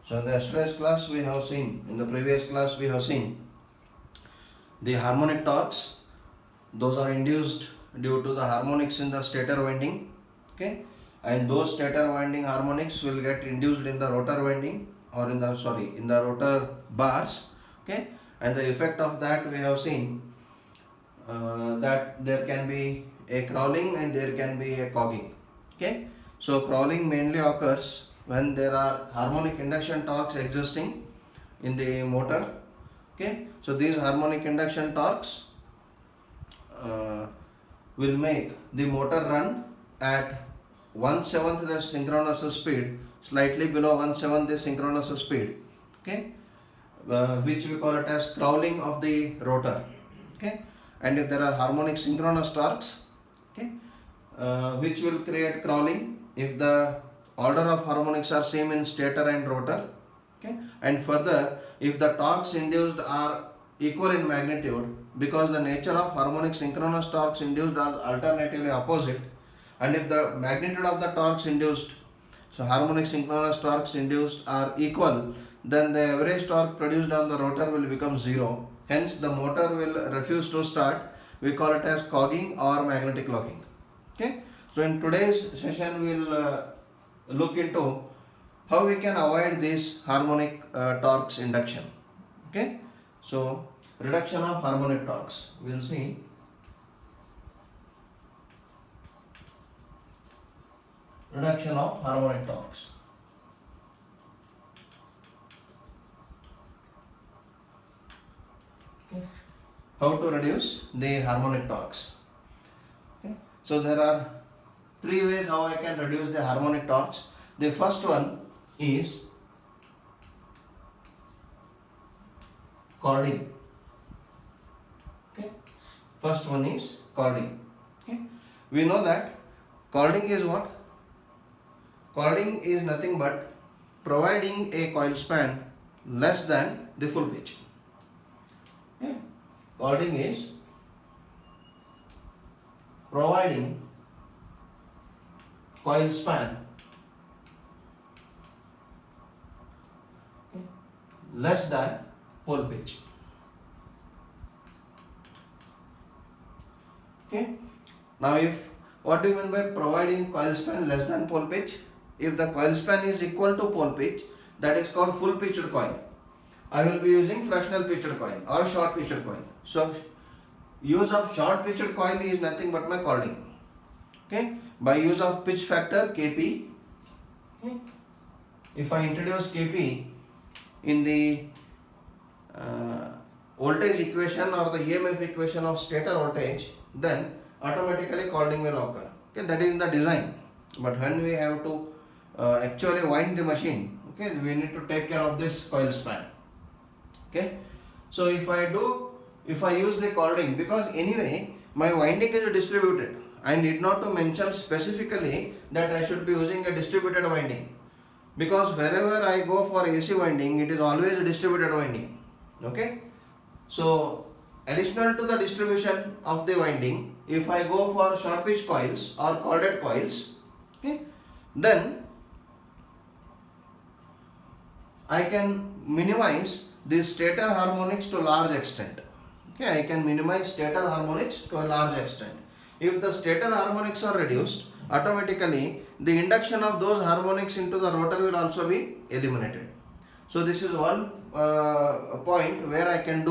So in the yesterday's class we have seen, in the previous class we have seen the harmonic torques. Those are induced due to the harmonics in the stator winding, okay, and those stator winding harmonics will get induced in the rotor winding or in the rotor bars, okay, and the effect of that we have seen that there can be a crawling and there can be a cogging, okay. So crawling mainly occurs when there are harmonic induction torques existing in the motor, okay. So these harmonic induction torques will make the motor run at 1/7 the synchronous speed, slightly below 1/7 the synchronous speed, okay, which we call it as crawling of the rotor, okay. And if there are harmonic synchronous torques, okay, which will create crawling if the order of harmonics are same in stator and rotor, okay, and further if the torques induced are equal in magnitude, because the nature of harmonic synchronous torques induced are alternatively opposite, and if the magnitude of the torques induced, so harmonic synchronous torques induced are equal, then the average torque produced on the rotor will become zero. Hence the motor will refuse to start. We call it as cogging or magnetic locking, okay. So in today's session we will look into how we can avoid this harmonic torques induction, okay. So reduction of harmonic torques, we will see reduction of harmonic torques. Okay. How to reduce the harmonic torques, okay. So there are three ways how I can reduce the harmonic torques. The first one is chording, okay. First one is chording, okay. We know that chording is what? Chording is nothing but providing a coil span less than the full pitch, okay. Chording is providing coil span less than pole pitch, okay. Now if what do you mean by providing coil span less than pole pitch? If the coil span is equal to pole pitch, that is called full pitched coil. I will be using fractional pitched coil or short pitched coil. So use of short pitched coil is nothing but my chording, okay. By use of pitch factor Kp, okay. If I introduce Kp in the voltage equation or the EMF equation of stator voltage, then automatically chording will occur, okay. That is in the design, but when we have to actually wind the machine, okay, we need to take care of this coil span, okay. So if I use the chording, because anyway my winding is distributed, I need not to mention specifically that I should be using a distributed winding, because wherever I go for AC winding, it is always a distributed winding, okay. So additional to the distribution of the winding, if I go for short pitch coils or corded coils, okay, then I can minimize the stator harmonics to a large extent, okay. I can minimize stator harmonics to a large extent. If the stator harmonics are reduced, automatically the induction of those harmonics into the rotor will also be eliminated. So this is one point where I can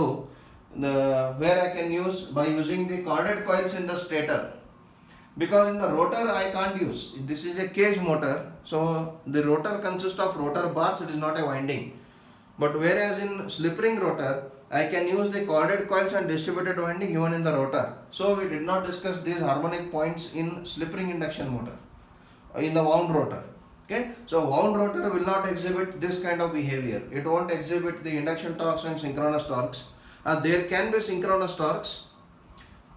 use by using the corded coils in the stator, because in the rotor I can't use. This is a cage motor, so the rotor consists of rotor bars, it is not a winding. But whereas in slip ring rotor, I can use the corded coils and distributed winding even in the rotor. So we did not discuss these harmonic points in slip ring induction motor, in the wound rotor, okay. So wound rotor will not exhibit this kind of behavior. It won't exhibit the induction torques and synchronous torques. There can be synchronous torques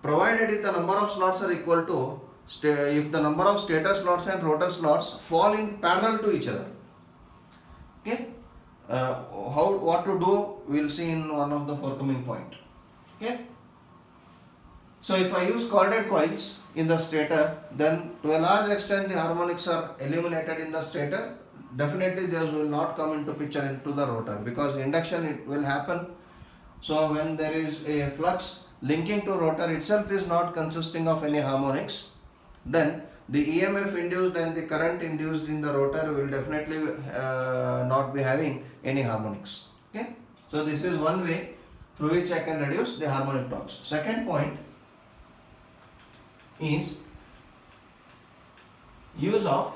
provided if the number of slots are equal to if the number of stator slots and rotor slots fall in parallel to each other, okay. What to do, we will see in one of the forthcoming point, okay. So if I use corded coils in the stator, then to a large extent the harmonics are eliminated in the stator definitely those will not come into picture into the rotor, because induction it will happen. So when there is a flux linking to rotor itself is not consisting of any harmonics, then the EMF induced and the current induced in the rotor will definitely not be having any harmonics. Okay, so this is one way through which I can reduce the harmonic torques. Second point is use of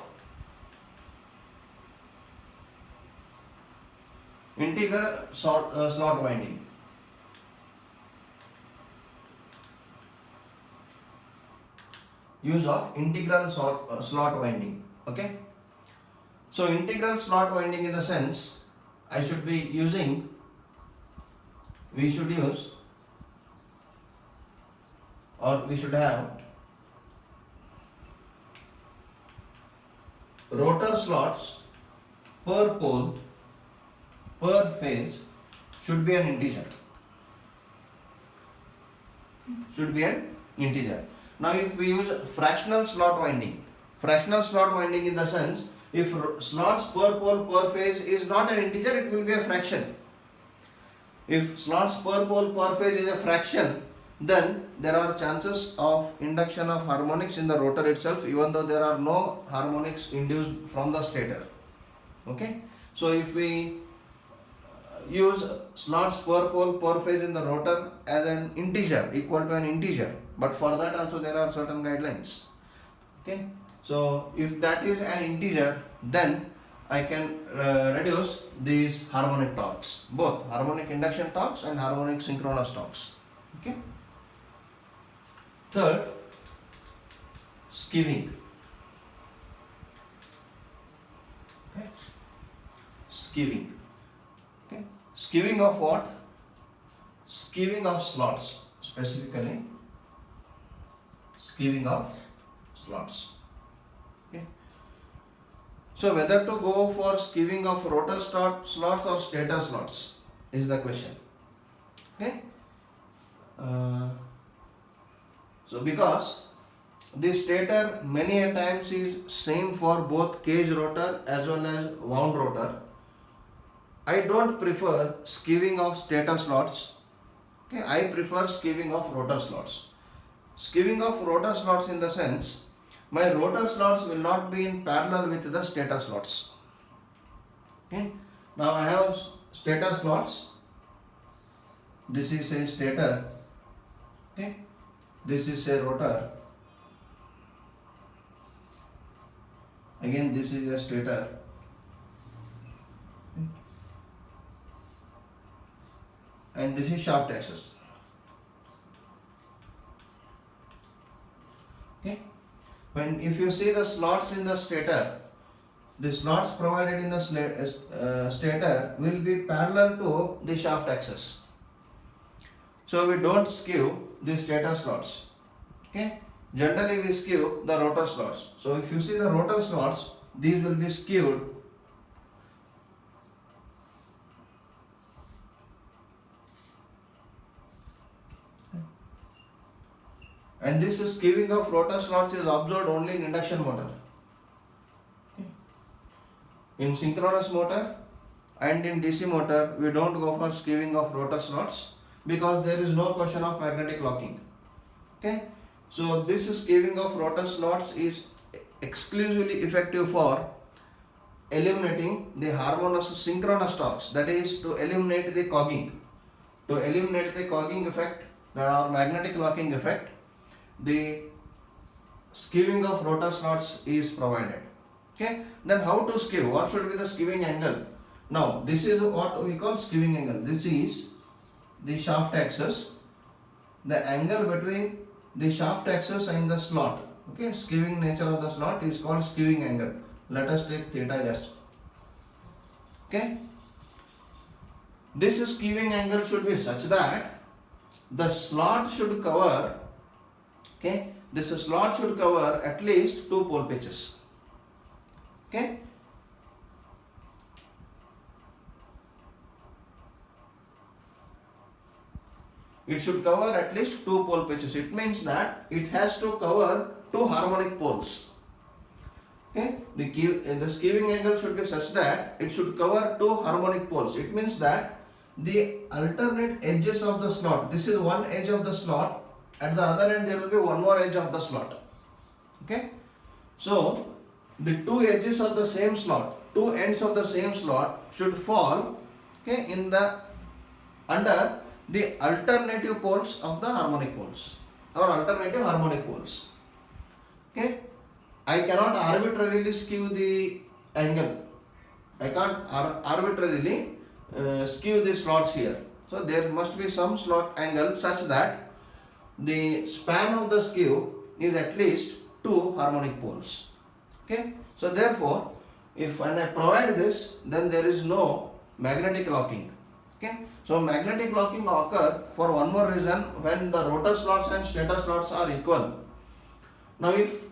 integral slot winding. Use of integral slot winding. Okay, so integral slot winding in the sense I should be using, we should use, or we should have rotor slots per pole per phase should be an integer. Should be an integer. Now if we use fractional slot winding in the sense, if slots per pole per phase is not an integer, it will be a fraction. If slots per pole per phase is a fraction, then there are chances of induction of harmonics in the rotor itself, even though there are no harmonics induced from the stator. Okay, so if we use slots per pole per phase in the rotor as an integer, equal to an integer, but for that also there are certain guidelines. Okay, so if that is an integer, then I can reduce these harmonic torques, both harmonic induction torques and harmonic synchronous torques. Okay. Third, skewing. Okay. Skewing. Okay. Skewing of what? Skewing of slots, specifically skewing of slots. Okay. So whether to go for skewing of rotor slots or stator slots is the question. Okay. So because the stator many a times is same for both cage rotor as well as wound rotor, I don't prefer skewing of stator slots. Okay, I prefer skewing of rotor slots. Skewing of rotor slots in the sense, my rotor slots will not be in parallel with the stator slots. Okay, now I have stator slots. This is a stator. Okay, this is a rotor. Again, this is a stator. Okay. And this is shaft axis. Okay. When if you see the slots in the stator, the slots provided in the stator will be parallel to the shaft axis. So we don't skew the stator slots. Okay. Generally we skew the rotor slots. So if you see the rotor slots, these will be skewed. And this skewing of rotor slots is observed only in induction motor. Okay. In synchronous motor and in DC motor, we don't go for skewing of rotor slots because there is no question of magnetic locking. Okay. So this skewing of rotor slots is exclusively effective for eliminating the harmonious synchronous torques, that is to eliminate the cogging. To eliminate the cogging effect or magnetic locking effect, the skewing of rotor slots is provided. Okay, then how to skew? What should be the skewing angle? Now this is what we call skewing angle. This is the shaft axis, the angle between the shaft axis and the slot. Okay, skewing nature of the slot is called skewing angle. Let us take theta s. Okay, this skewing angle should be such that the slot should cover, okay, this slot should cover at least 2 pole pitches. Okay, it should cover at least 2 pole pitches. It means that it has to cover 2 harmonic poles. Okay, the skewing angle should be such that it should cover two harmonic poles. It means that the alternate edges of the slot, this is one edge of the slot, at the other end there will be one more edge of the slot. Okay, so the two edges of the same slot, two ends of the same slot should fall, okay, in the under the alternative poles of the harmonic poles or alternative harmonic poles. Okay, I cannot arbitrarily skew the angle. I can't arbitrarily skew the slots here. So there must be some slot angle such that the span of the skew is at least two harmonic poles. Okay, so therefore if when I provide this, then there is no magnetic locking. Okay, so magnetic locking occur for one more reason, when the rotor slots and stator slots are equal. Now if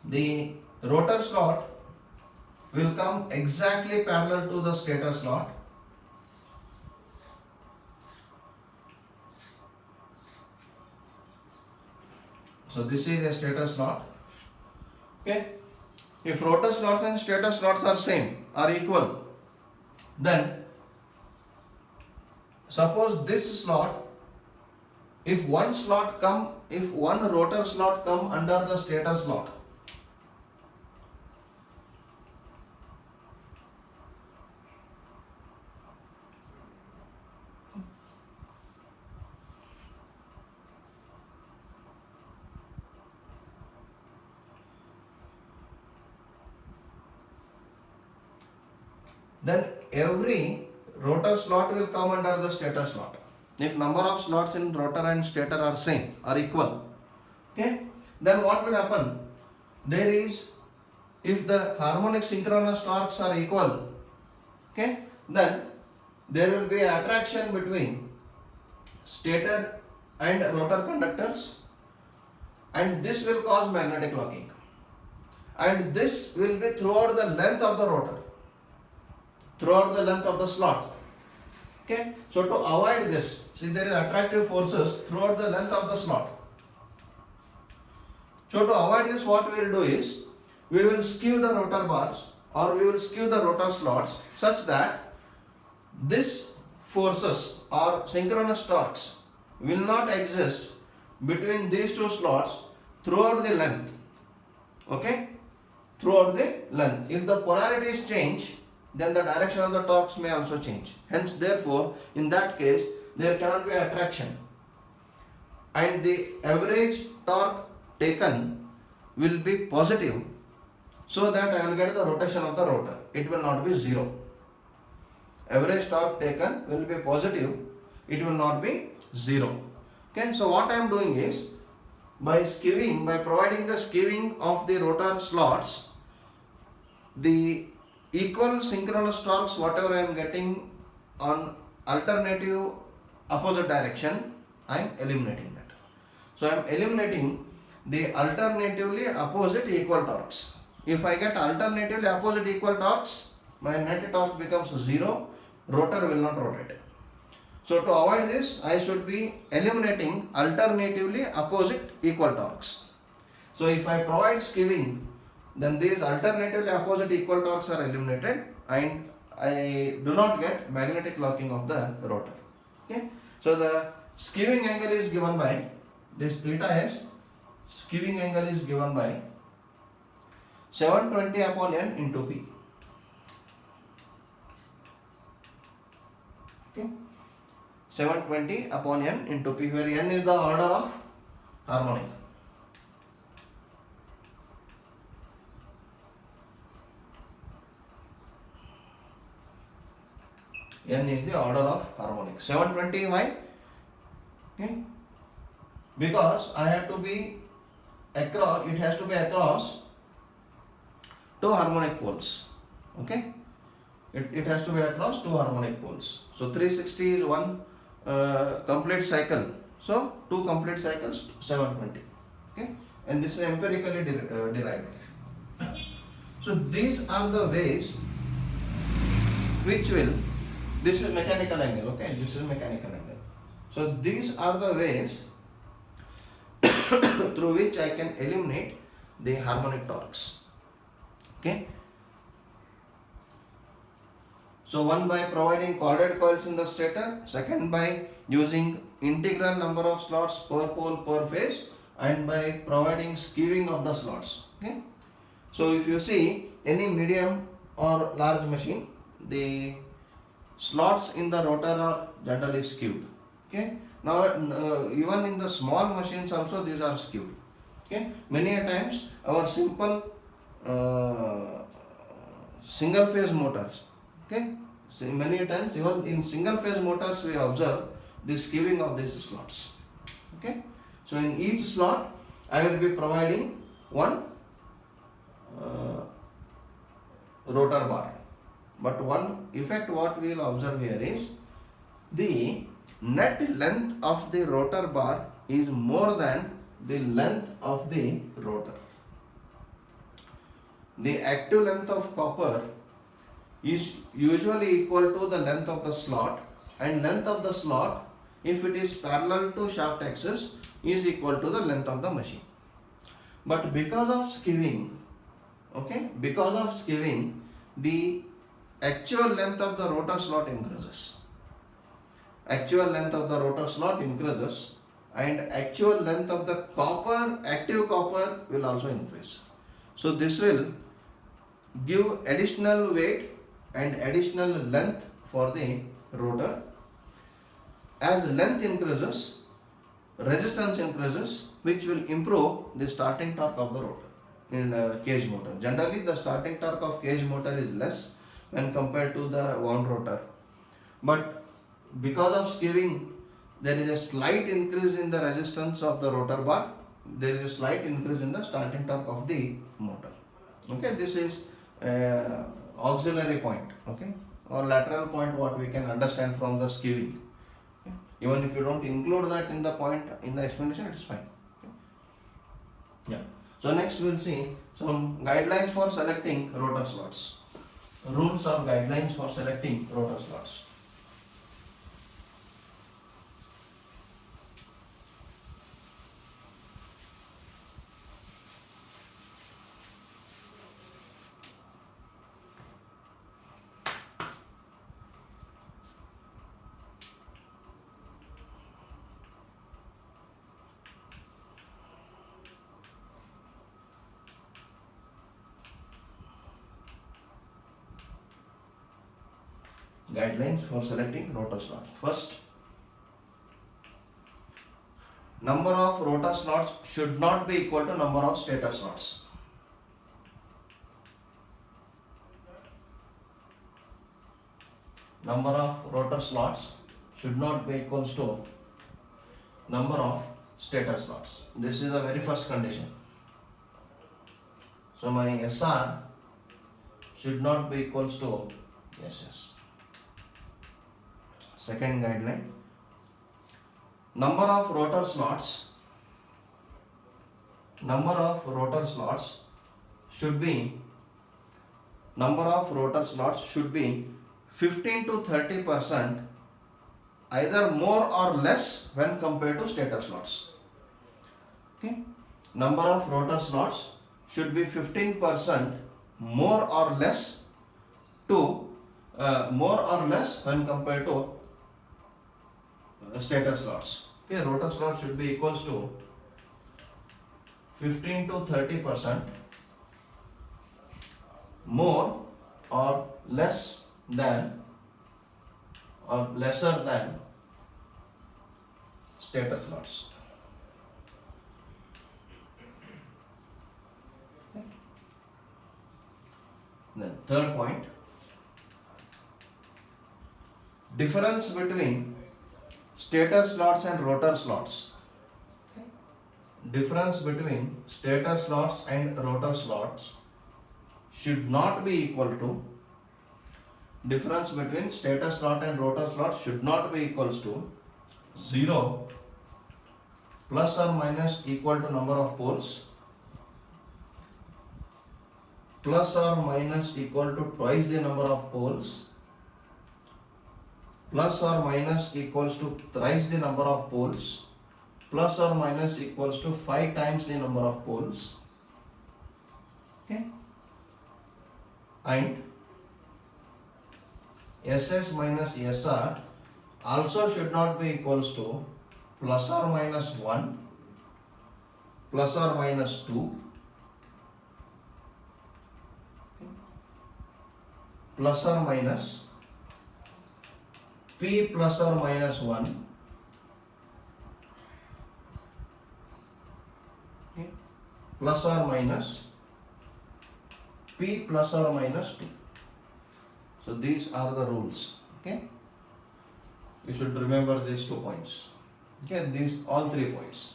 the rotor slot will come exactly parallel to the stator slot, so this is a stator slot. Okay, if rotor slots and stator slots are same, are equal, then suppose this slot, if one rotor slot come under the stator slot, then every rotor slot will come under the stator slot. If number of slots in rotor and stator are same, are equal, okay, then what will happen? There is, if the harmonic synchronous torques are equal, okay, then there will be attraction between stator and rotor conductors, and this will cause magnetic locking, and this will be throughout the length of the rotor, throughout the length of the slot. Okay, so to avoid this, see there is attractive forces throughout the length of the slot. So to avoid this, what we will do is, we will skew the rotor bars or we will skew the rotor slots such that this forces or synchronous torques will not exist between these two slots throughout the length. Okay, throughout the length. If the polarities change, then the direction of the torques may also change. Hence, therefore, in that case, there cannot be attraction, and the average torque taken will be positive, so that I will get the rotation of the rotor. It will not be zero. Average torque taken will be positive, it will not be zero. Okay, so what I am doing is, by providing the skewing of the rotor slots, the equal synchronous torques whatever I am getting on alternative opposite direction, I am eliminating that. So I am eliminating the alternatively opposite equal torques. If I get alternatively opposite equal torques, my net torque becomes zero, rotor will not rotate. So to avoid this, I should be eliminating alternatively opposite equal torques. So if I provide skewing, then these alternatively opposite equal torques are eliminated and I do not get magnetic locking of the rotor. Okay, so the skewing angle is given by this theta s. Skewing angle is given by 720 upon n into p. Okay, 720 upon n into p, where n is the order of harmonic. N is the order of harmonic. 720 why? Okay, because I have to be across, it has to be across two harmonic poles. Okay, it has to be across two harmonic poles. So 360 is one complete cycle. So two complete cycles, 720. Okay, and this is empirically derived. So these are the ways which will, this is mechanical angle, okay, this is mechanical angle. So these are the ways through which I can eliminate the harmonic torques. Okay. So one by providing corded coils in the stator, second by using integral number of slots per pole per phase, and by providing skewing of the slots. Okay. So if you see any medium or large machine, the slots in the rotor are generally skewed. Okay. Now even in the small machines also these are skewed. Okay. Many a times our simple single phase motors. Okay. So many a times even in single phase motors we observe the skewing of these slots. Okay. So in each slot I will be providing one rotor bar. But one effect what we will observe here is the net length of the rotor bar is more than the length of the rotor. The active length of copper is usually equal to the length of the slot, and length of the slot, if it is parallel to shaft axis, is equal to the length of the machine. But because of skewing, okay, because of skewing, the actual length of the rotor slot increases. Actual length of the rotor slot increases, and actual length of the copper, active copper, will also increase. So this will give additional weight and additional length for the rotor. As length increases, resistance increases, which will improve the starting torque of the rotor in a cage motor. Generally the starting torque of cage motor is less when compared to the wound rotor, but because of skewing there is a slight increase in the resistance of the rotor bar, there is a slight increase in the starting torque of the motor. Okay, this is auxiliary point, okay, or lateral point what we can understand from the skewing. Okay. Even if you don't include that in the point in the explanation, it is fine. Okay. Yeah. So next we will see some guidelines for selecting rotor slots. Rules or guidelines for selecting rotor slots. Guidelines for selecting rotor slots. First, number of rotor slots should not be equal to number of stator slots. Number of rotor slots should not be equal to number of stator slots. This is the very first condition. So my SR should not be equal to SS. Second guideline, number of rotor slots should be 15 to 30% either more or less when compared to stator slots. Okay, number of rotor slots should be 15% more or less when compared to stator slots. Okay, rotor slots should be equals to 15 to 30% more or less than or lesser than stator slots. Okay. Then third point, difference between stator slots and rotor slots. Okay. Difference between stator slots and rotor slots should not be equal to, difference between stator slot and rotor slot should not be equals to 0 plus or minus equal to number of poles plus or minus equal to twice the number of poles plus or minus equals to thrice the number of poles plus or minus equals to 5 times the number of poles. Okay. and SS minus SR also should not be equals to plus or minus 1, plus or minus 2, plus or minus P plus or minus 1, plus or minus P plus or minus 2. So these are the rules. Okay, you should remember these 2 points. Okay, these all 3 points.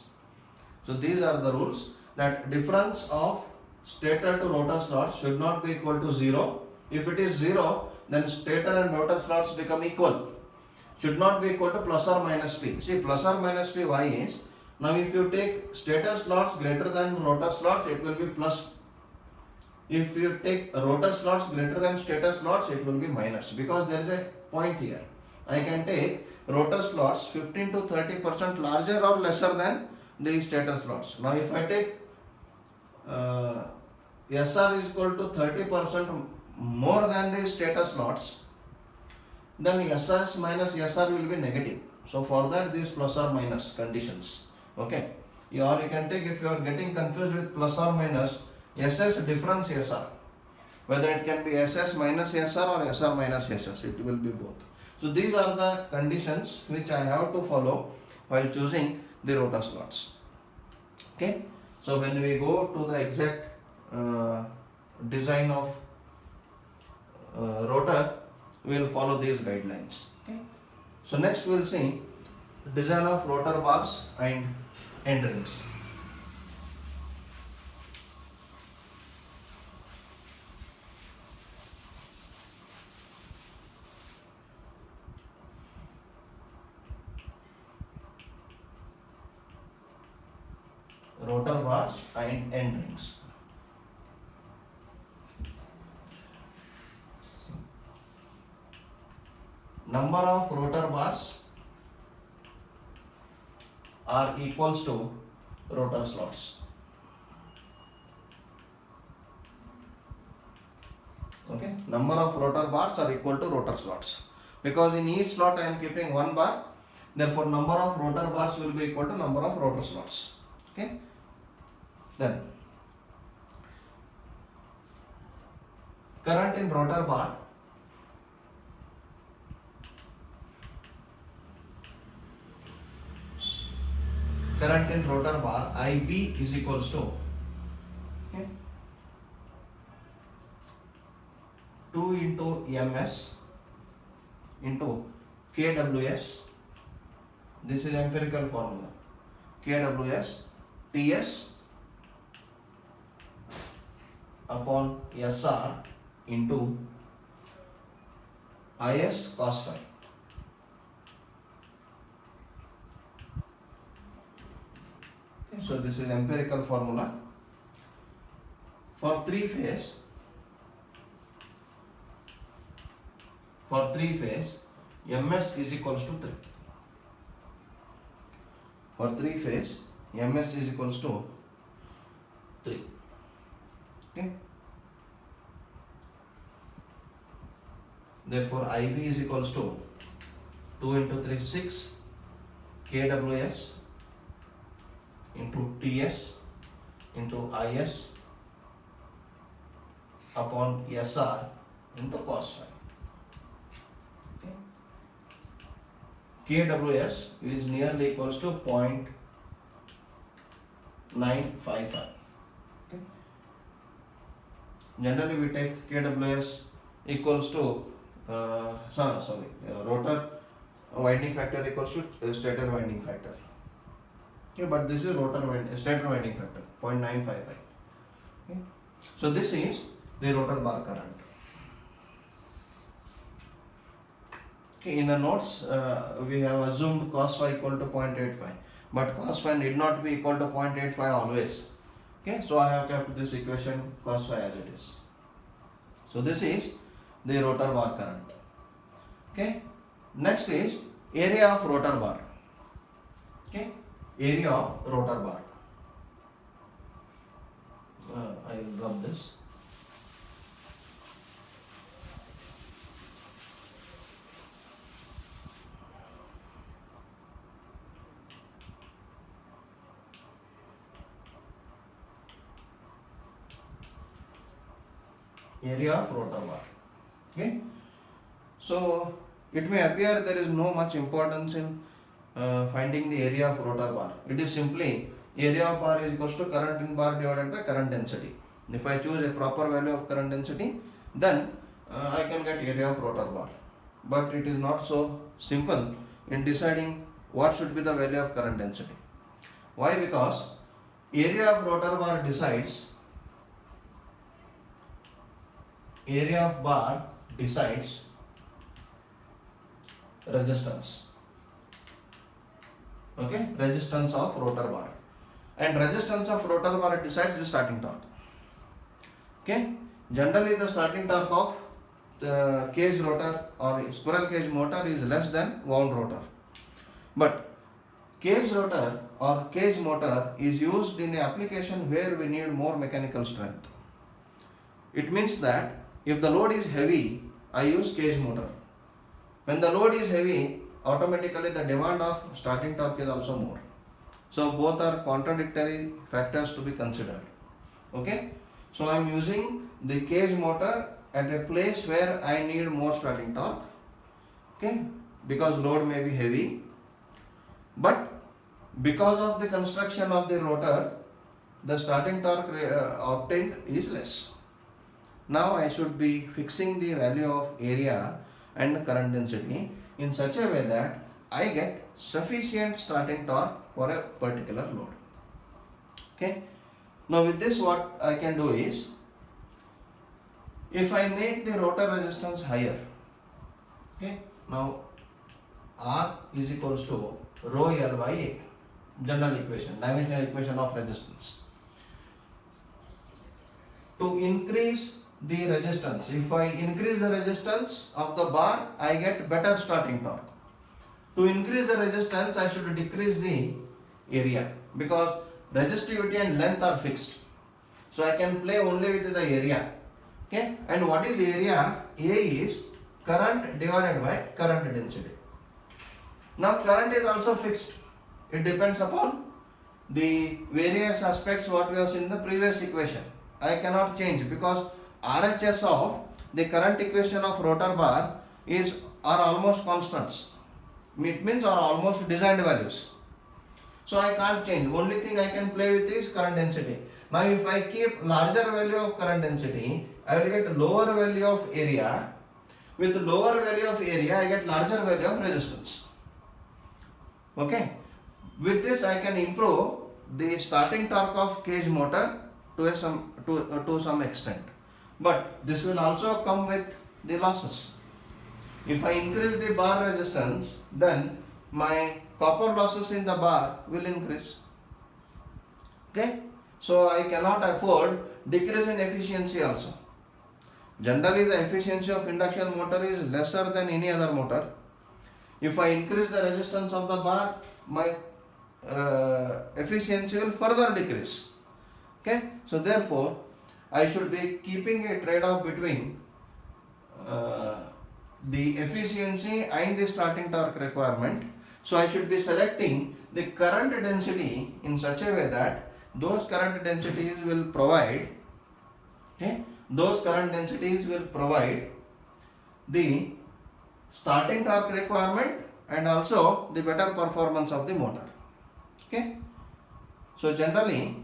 So these are the rules, that difference of stator to rotor slots should not be equal to 0. If it is 0, then stator and rotor slots become equal. Should not be equal to plus or minus P. See, plus or minus P, why is, now if you take stator slots greater than rotor slots, it will be plus. If you take rotor slots greater than stator slots, it will be minus, because there is a point here. I can take rotor slots 15 to 30% larger or lesser than the stator slots. Now if I take SR is equal to 30% more than the stator slots, then SS minus SR will be negative. So for that, these plus or minus conditions. Okay, or you can take, if you are getting confused with plus or minus, SS difference SR, whether it can be SS minus SR or SR minus SS, it will be both. So these are the conditions which I have to follow while choosing the rotor slots. Okay, so when we go to the exact design of rotor, we will follow these guidelines. Okay, so next we will see design of rotor bars and end rings. Rotor bars and end rings. Number of rotor bars are equals to rotor slots. Okay, number of rotor bars are equal to rotor slots, because in each slot I am keeping 1 bar, therefore number of rotor bars will be equal to number of rotor slots. Okay, then current in rotor bar IB is equals to, okay, 2 into MS into KWS. This is empirical formula. KWS TS upon SR into IS cos phi. Okay, so this is empirical formula. For three phase, MS is equals to 3. For three phase, MS is equals to 3. Okay. Therefore, IB is equals to 2 into 3, 6 KWS into TS into IS upon SR into cos phi. Okay. KWS is nearly equals to 0.955. Okay. Generally we take KWS equals to rotor winding factor equals to stator winding factor. Okay, but this is stator winding factor 0.955. Okay. So this is the rotor bar current. Okay, in the notes we have assumed cos phi equal to 0.85, but cos phi need not be equal to 0.85 always. Okay, so I have kept this equation cos phi as it is. So this is the rotor bar current. Okay, next is area of rotor bar. Okay, area of rotor bar. I will rub this. area of rotor bar. Okay, so it may appear there is no much importance in finding the area of rotor bar. It is simply area of bar is equals to current in bar divided by current density. If I choose a proper value of current density, then I can get area of rotor bar. But it is not so simple in deciding what should be the value of current density. Why? Because area of rotor bar decides resistance. Okay, resistance of rotor bar, and resistance of rotor bar decides the starting torque. Okay, generally the starting torque of the cage rotor or squirrel cage motor is less than wound rotor, but cage rotor or cage motor is used in an application where we need more mechanical strength. It means that if the load is heavy, I use cage motor. When the load is heavy, automatically the demand of starting torque is also more. So both are contradictory factors to be considered. Okay, so I am using the cage motor at a place where I need more starting torque. Okay, because load may be heavy, but because of the construction of the rotor, the starting torque obtained is less. Now I should be fixing the value of area and the current density in such a way that I get sufficient starting torque for a particular load. Okay. Now with this, what I can do is, if I make the rotor resistance higher, okay, now R is equals to rho L by A, general equation, dimensional equation of resistance. To increase the resistance, if I increase the resistance of the bar, I get better starting torque. To increase the resistance, I should decrease the area, because resistivity and length are fixed. So I can play only with the area. Okay, and what is area? A is current divided by current density. Now current is also fixed. It depends upon the various aspects what we have seen in the previous equation. I cannot change, because RHS of the current equation of rotor bar are almost constants. It means are almost designed values. So I can't change. Only thing I can play with is current density. Now if I keep larger value of current density, I will get lower value of area. With lower value of area, I get larger value of resistance. Okay. With this, I can improve the starting torque of cage motor to some extent. But this will also come with the losses. If I increase the bar resistance, then my copper losses in the bar will increase. Okay. So I cannot afford decrease in efficiency also. Generally, the efficiency of induction motor is lesser than any other motor. If I increase the resistance of the bar, my efficiency will further decrease. Okay, so therefore, I should be keeping a trade-off between the efficiency and the starting torque requirement. So I should be selecting the current density in such a way that those current densities will provide, okay, those current densities will provide the starting torque requirement and also the better performance of the motor. Okay, so generally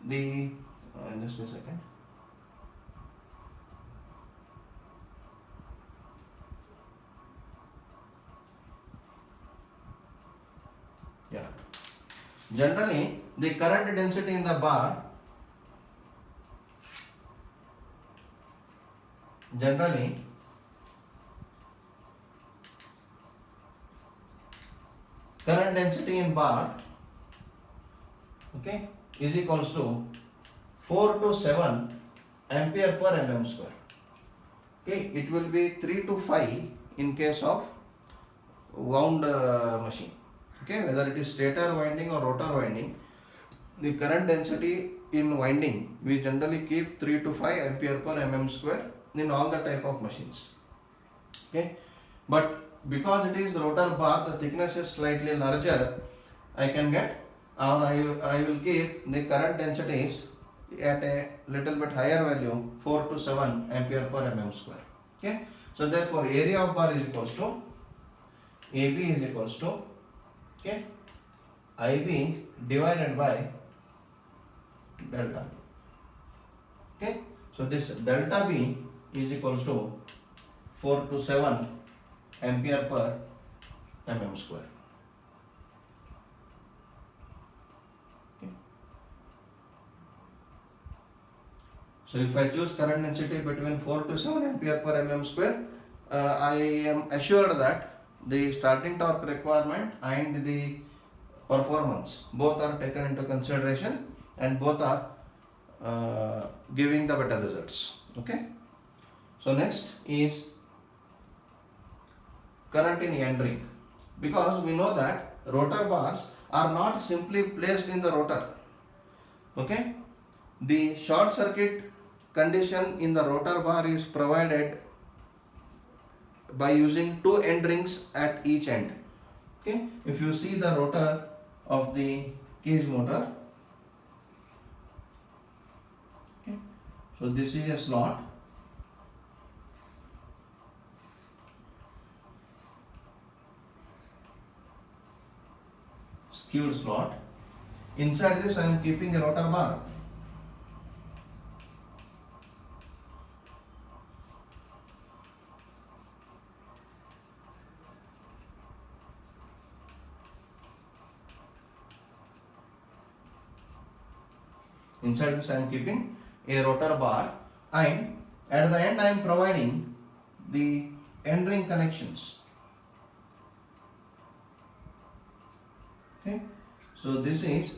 the just a second. Yeah. Generally, the current density in the bar current density in bar, okay, is equals to 4 to 7 ampere per mm square. Okay, it will be 3 to 5 in case of wound machine. Okay, whether it is stator winding or rotor winding, the current density in winding we generally keep 3 to 5 ampere per mm square in all the type of machines. Okay, but because it is the rotor bar, the thickness is slightly larger, I can get or I will keep the current densities at a little bit higher value, 4 to 7 ampere per mm square. Okay, so therefore area of bar is equals to AB is equals to, okay, IB divided by delta. Okay, so this delta B is equals to 4 to 7 ampere per mm square. Okay. So if I choose current density between 4 to 7 ampere per mm square, I am assured that the starting torque requirement and the performance both are taken into consideration and both are giving the better results. Okay. So next is current in end ring, because we know that rotor bars are not simply placed in the rotor. Okay, the short circuit condition in the rotor bar is provided by using two end rings at each end. Okay, if you see the rotor of the cage motor, okay, so this is a slot. Skewed slot. Inside this I am keeping a rotor bar. Inside this I am keeping a rotor bar, and at the end I am providing the end ring connections. Okay, so this is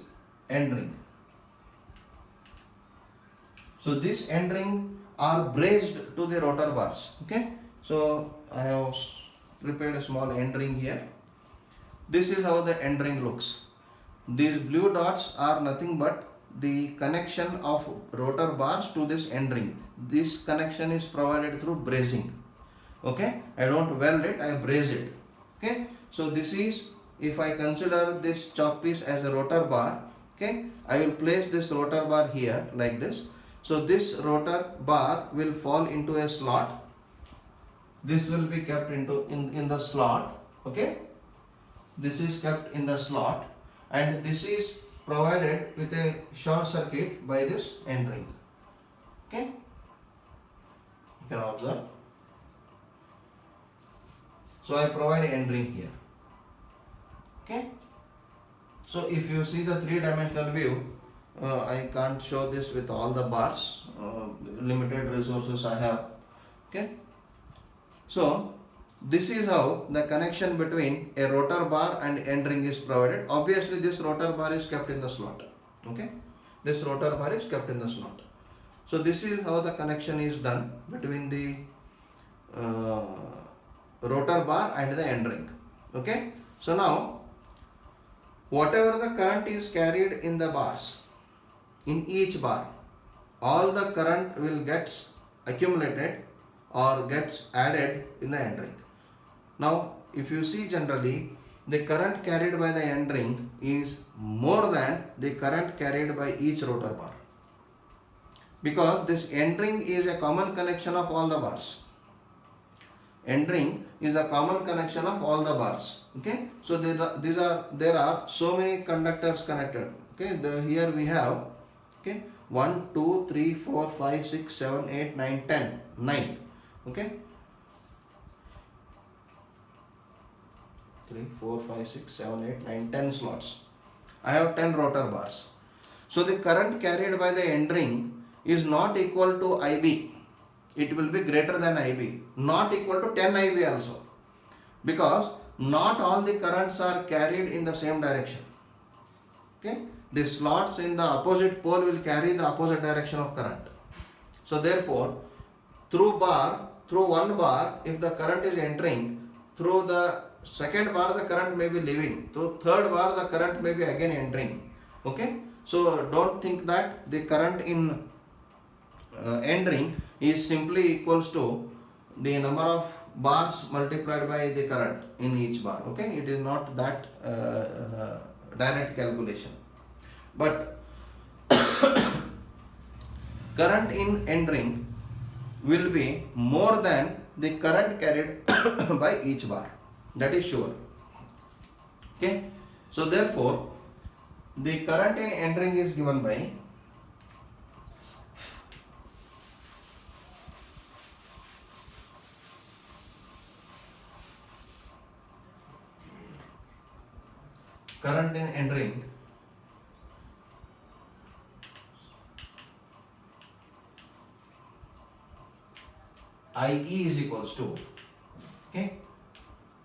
end ring. So this end ring are braced to the rotor bars. Okay, so I have prepared a small end ring here. This is how the end ring looks. These blue dots are nothing but the connection of rotor bars to this end ring. This connection is provided through bracing. Okay, I don't weld it, I brace it. Okay, so this is, if I consider this chalk piece as a rotor bar, okay, I will place this rotor bar here like this. So this rotor bar will fall into a slot. This will be kept into in the slot. Okay, this is kept in the slot, and this is provided with a short circuit by this end ring. Okay, you can observe. So I provide end ring here. Okay, so if you see the three-dimensional view, I can't show this with all the bars, limited resources I have. Okay, so this is how the connection between a rotor bar and end ring is provided. Obviously this rotor bar is kept in the slot. Okay, this rotor bar is kept in the slot. So this is how the connection is done between the rotor bar and the end ring. Okay, so now whatever the current is carried in the bars, in each bar, all the current will get accumulated or gets added in the end ring. Now if you see, generally the current carried by the end ring is more than the current carried by each rotor bar, because this end ring is a common connection of all the bars. End ring is the common connection of all the bars. Okay, so there are so many conductors connected. Okay, here we have, okay, 1 2 3 4 5 6 7 8 9 10 9. Okay, 3 4 5 6 7 8 9 10 slots. I have 10 rotor bars. So the current carried by the end ring is not equal to IB. It will be greater than IB, not equal to 10 IB also, because not all the currents are carried in the same direction. Okay, the slots in the opposite pole will carry the opposite direction of current. So therefore, through one bar, if the current is entering, through the second bar the current may be leaving, through third bar the current may be again entering. Okay, so don't think that the current in end ring is simply equals to the number of bars multiplied by the current in each bar. Okay, it is not that direct calculation. but current in end ring will be more than the current carried by each bar. That is sure. Okay. So therefore, the current in end ring is given by current in end ring IE is equals to, okay,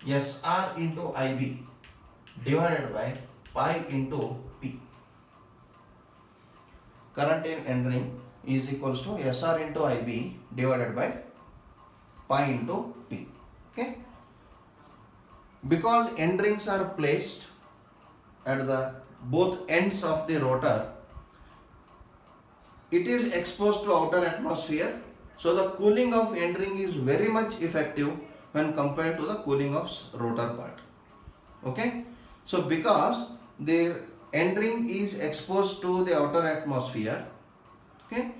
SR into IB divided by pi into P. Current in end ring is equals to SR into IB divided by pi into P. Okay. Because end rings are placed at the both ends of the rotor, it is exposed to outer atmosphere. So the cooling of end ring is very much effective when compared to the cooling of rotor part. Okay. So because the end ring is exposed to the outer atmosphere, okay,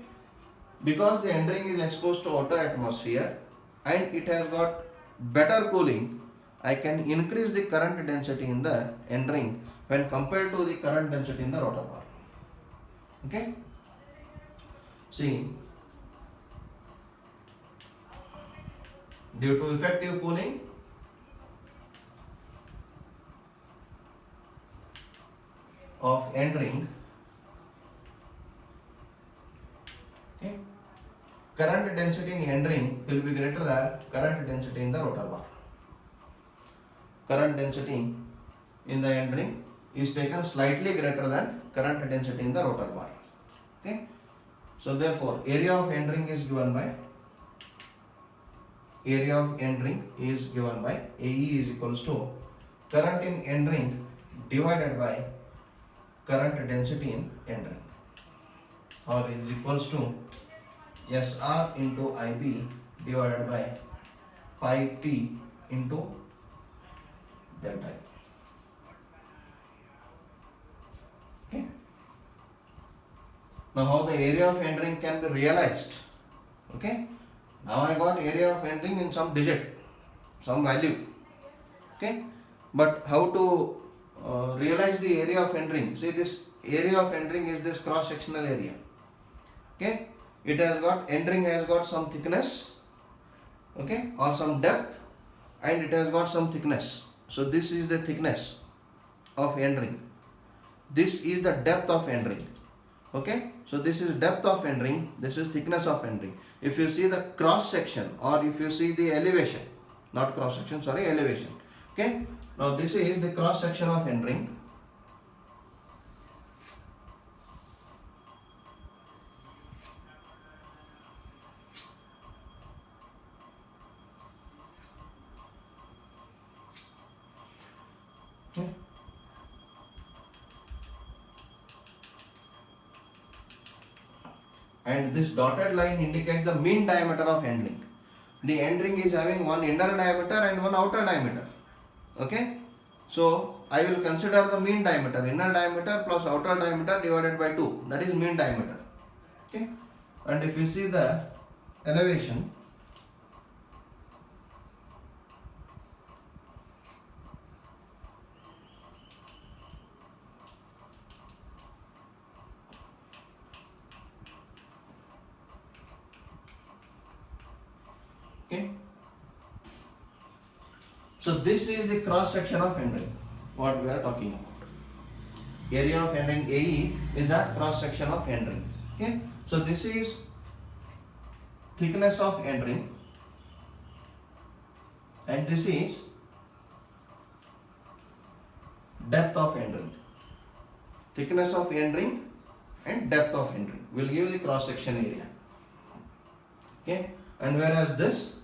because the end ring is exposed to outer atmosphere and it has got better cooling, I can increase the current density in the end ring when compared to the current density in the rotor bar. Okay. See, due to effective cooling, of end ring, okay, current density in end ring will be greater than current density in the rotor bar. Current density in the end ring is taken slightly greater than current density in the rotor bar. Okay. So therefore, area of end ring is given by AE is equals to current in end ring divided by current density in end ring, or is equals to SR into IB divided by pi P into delta I. Okay. Now how the area of end ring can be realized? Okay. Now I got area of end ring in some digit, some value. Okay. But how to realize the area of end ring? See, this area of end ring is this cross sectional area. Okay. It has got, end ring has got some thickness, okay, or some depth, and it has got some thickness. So this is the thickness of end ring. This is the depth of end ring. Okay. So this is depth of end ring, this is thickness of end ring. If you see the cross section, or if you see the elevation, not cross section, sorry, elevation. Okay. Now this is the cross section of end ring. Okay. And this dotted line indicates the mean diameter of end ring. The end ring is having one inner diameter and one outer diameter. Okay. So I will consider the mean diameter, inner diameter plus outer diameter divided by 2. That is mean diameter. Okay. And if you see the elevation, okay. So this is the cross section of end ring, what we are talking about. Area of end ring AE is that cross section of end ring. Okay. So this is thickness of end ring, and this is depth of end ring. Thickness of end ring and depth of end ring will give the cross section area. Okay. And whereas this,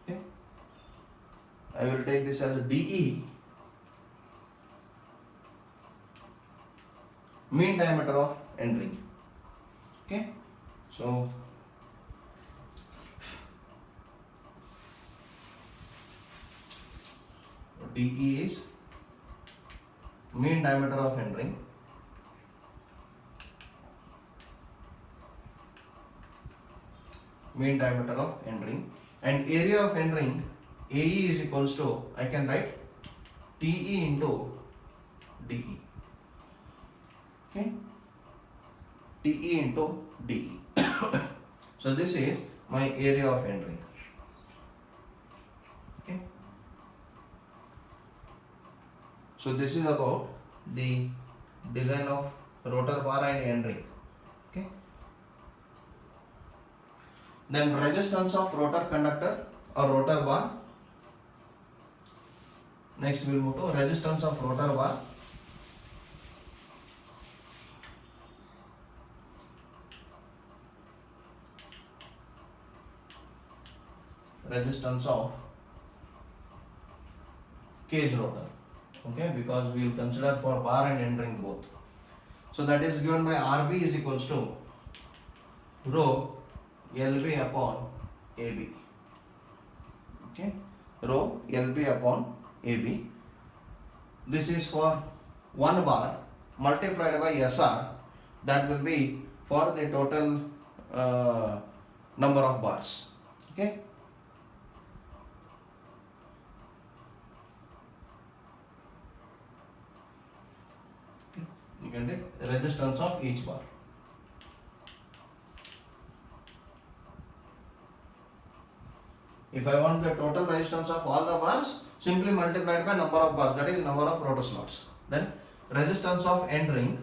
okay, I will take this as a DE, mean diameter of end ring. Okay. So DE is mean diameter of end ring. Mean diameter of end ring, and area of end ring AE is equals to, I can write TE into DE. Okay, TE into DE. So this is my area of end ring. Okay, so this is about the design of rotor bar and end ring. Okay, then resistance of rotor conductor or rotor bar. Next we will move to resistance of rotor bar. Resistance of cage rotor. Okay, because we will consider for bar and end ring both. So that is given by RB is equals to rho LB upon AB. Okay, rho LB upon AB. This is for 1 bar multiplied by SR, that will be for the total number of bars. Okay, you can take resistance of each bar. If I want the total resistance of all the bars, simply multiplied by number of bars, that is number of rotor slots. Then resistance of end ring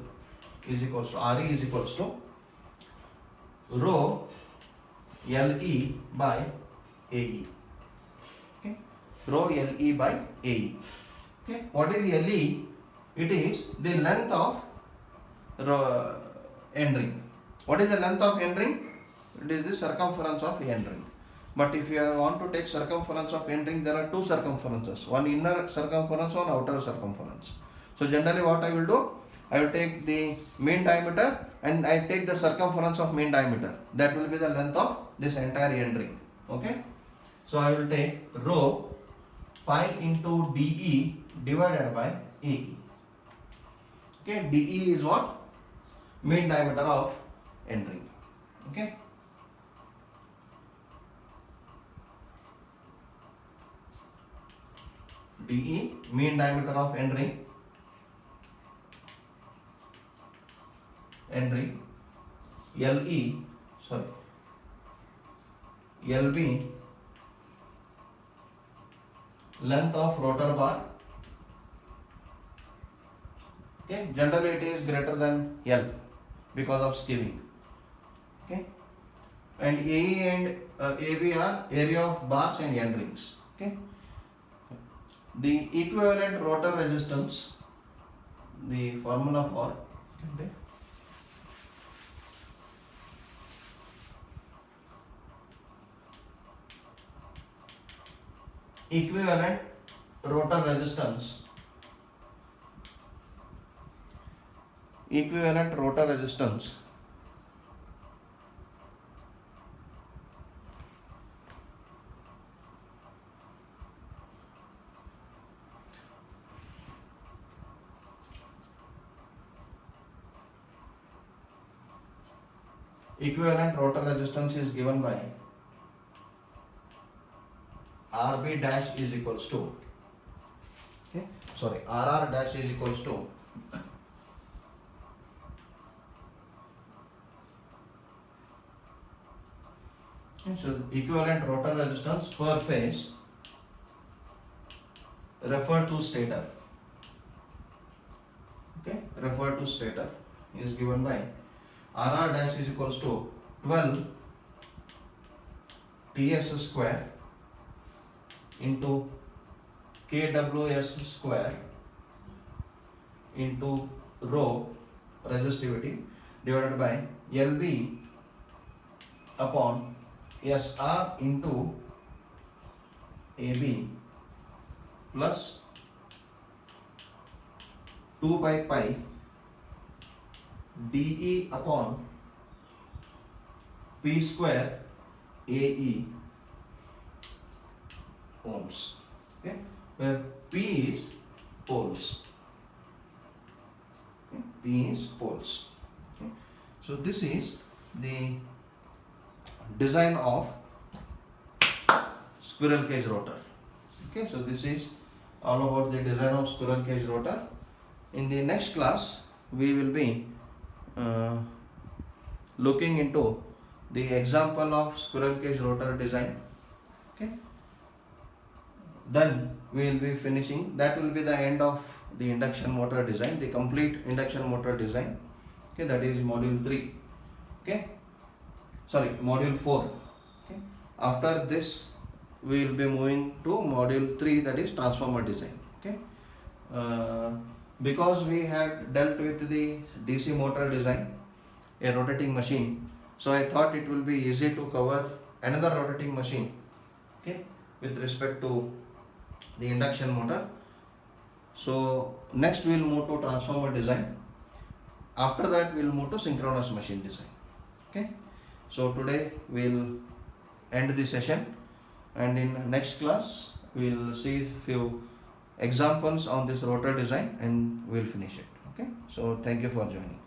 is equals to RE is equals to rho LE by AE. Okay, rho LE by AE. Okay, what is LE? It is the length of end ring. What is the length of end ring? It is the circumference of end ring. But if you want to take circumference of end ring, there are two circumferences, one inner circumference, one outer circumference. So generally what I will do, I will take the mean diameter and I take the circumference of mean diameter. That will be the length of this entire end ring. Okay, so I will take rho pi into DE divided by AE. Okay, DE is what? Mean diameter of end ring. Okay, DE mean diameter of end ring. LB length of rotor bar. Okay, generally it is greater than L because of skewing. Okay, and AE and AB are area of bars and end rings. Okay, the equivalent rotor resistance, the formula for equivalent rotor resistance, is given by RB dash is equals to, RR dash is equals to so equivalent rotor resistance per phase referred to stator. Okay, referred to stator is given by RR dash is equals to 12 TS square into KWS square into rho resistivity divided by LB upon SR into AB plus 2 by pi DE upon P square AE ohms. Okay, where P is poles. Okay? P is poles. Okay? So this is the design of squirrel cage rotor. Okay, so this is all about the design of squirrel cage rotor. In the next class, we will be looking into the example of squirrel cage rotor design. Okay, then we will be finishing. That will be the end of the induction motor design, the complete induction motor design. Okay, that is module 3. Okay, sorry, module 4. Okay, after this we will be moving to module 3, that is transformer design. Okay, because we had dealt with the DC motor design, a rotating machine, so I thought it will be easy to cover another rotating machine, okay, with respect to the induction motor. So next we will move to transformer design. After that we will move to synchronous machine design. Okay, so today we will end the session, and in next class we will see few examples on this rotor design and we will finish it. Okay, so thank you for joining.